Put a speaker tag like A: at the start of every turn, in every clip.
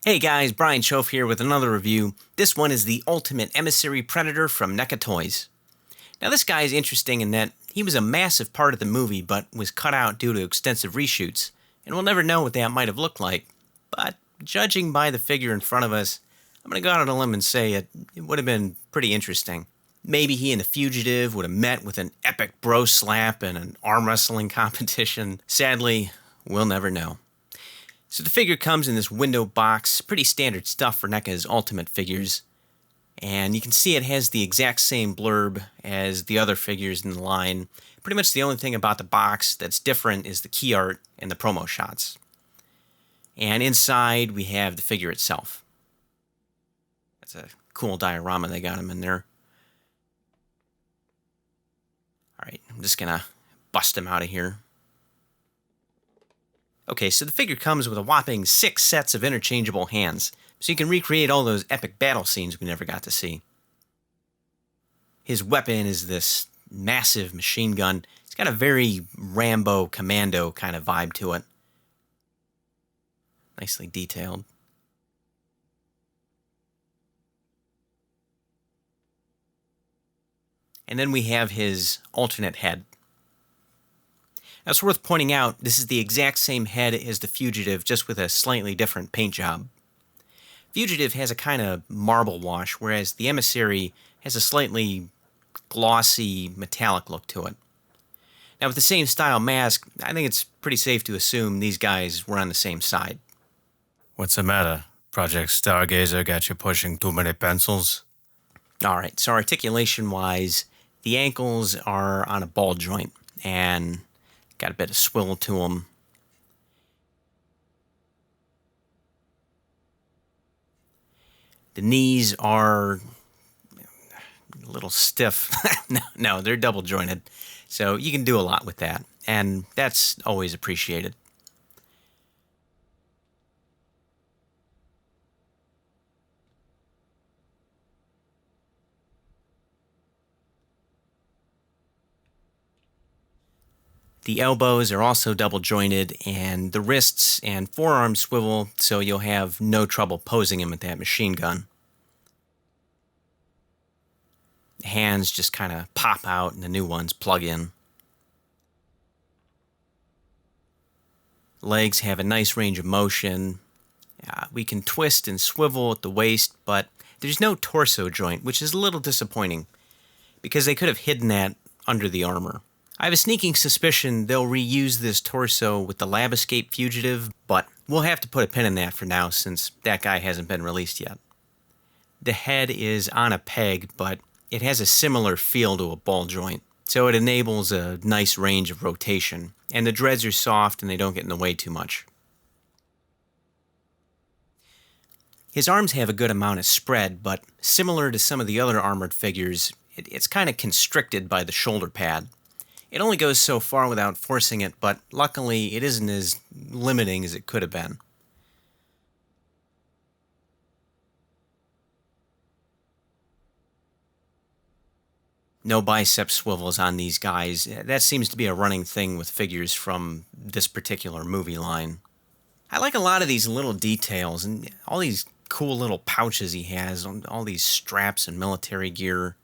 A: Hey guys, Brian Schoaf here with another review. This one is the Ultimate Emissary Predator from Neca Toys. Now this guy is interesting in that he was a massive part of the movie but was cut out due to extensive reshoots, and we'll never know what that might have looked like. But judging by the figure in front of us, I'm going to go out on a limb and say it would have been pretty interesting. Maybe he and the Fugitive would have met with an epic bro slap and an arm wrestling competition. Sadly, we'll never know. So the figure comes in this window box, pretty standard stuff for NECA's Ultimate figures. And you can see it has the exact same blurb as the other figures in the line. Pretty much the only thing about the box that's different is the key art and the promo shots. And inside we have the figure itself. That's a cool diorama they got him in there. Alright, I'm just going to bust him out of here. Okay, so the figure comes with a whopping 6 sets of interchangeable hands, so you can recreate all those epic battle scenes we never got to see. His weapon is this massive machine gun. It's got a very Rambo Commando kind of vibe to it. Nicely detailed. And then we have his alternate head. Now, it's worth pointing out, this is the exact same head as the Fugitive, just with a slightly different paint job. Fugitive has a kind of marble wash, whereas the Emissary has a slightly glossy, metallic look to it. Now, with the same style mask, I think it's pretty safe to assume these guys were on the same side.
B: What's the matter? Project Stargazer got you pushing too many pencils?
A: Alright, so articulation-wise, the ankles are on a ball joint, and got a bit of swivel to them. The knees are a little stiff. No, they're double jointed. So you can do a lot with that, and that's always appreciated. The elbows are also double jointed, and the wrists and forearms swivel, so you'll have no trouble posing him with that machine gun. The hands just kind of pop out and the new ones plug in. Legs have a nice range of motion. We can twist and swivel at the waist, but there's no torso joint, which is a little disappointing, because they could have hidden that under the armor. I have a sneaking suspicion they'll reuse this torso with the Lab Escape Fugitive, but we'll have to put a pin in that for now since that guy hasn't been released yet. The head is on a peg, but it has a similar feel to a ball joint, so it enables a nice range of rotation, and the dreads are soft and they don't get in the way too much. His arms have a good amount of spread, but similar to some of the other armored figures, it's kind of constricted by the shoulder pad. It only goes so far without forcing it, but luckily it isn't as limiting as it could have been. No bicep swivels on these guys. That seems to be a running thing with figures from this particular movie line. I like a lot of these little details and all these cool little pouches he has, all these straps and military gear.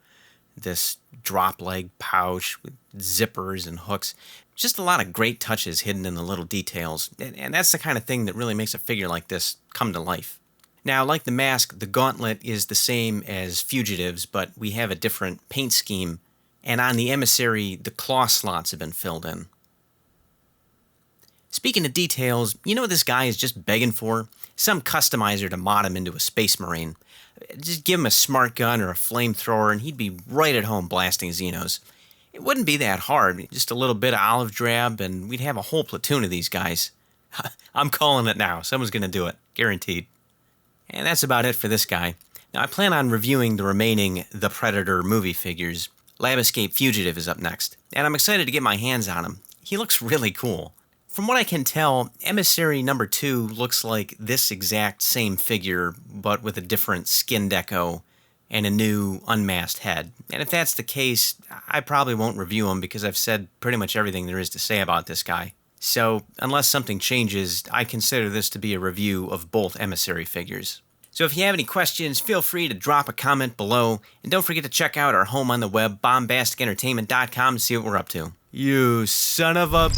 A: This drop leg pouch with zippers and hooks. Just a lot of great touches hidden in the little details, and that's the kind of thing that really makes a figure like this come to life. Now, like the mask, the gauntlet is the same as Fugitive's, but we have a different paint scheme, and on the Emissary, the claw slots have been filled in. Speaking of details, you know what this guy is just begging for? Some customizer to mod him into a Space Marine. Just give him a smart gun or a flamethrower and he'd be right at home blasting Xenos. It wouldn't be that hard, just a little bit of olive drab and we'd have a whole platoon of these guys. I'm calling it now, someone's going to do it, guaranteed. And that's about it for this guy. Now I plan on reviewing the remaining The Predator movie figures. Lab Escape Fugitive is up next, and I'm excited to get my hands on him. He looks really cool. From what I can tell, Emissary number 2 looks like this exact same figure, but with a different skin deco and a new unmasked head. And if that's the case, I probably won't review him because I've said pretty much everything there is to say about this guy. So, unless something changes, I consider this to be a review of both Emissary figures. So if you have any questions, feel free to drop a comment below, and don't forget to check out our home on the web, bombasticentertainment.com, to see what we're up to. You son of a...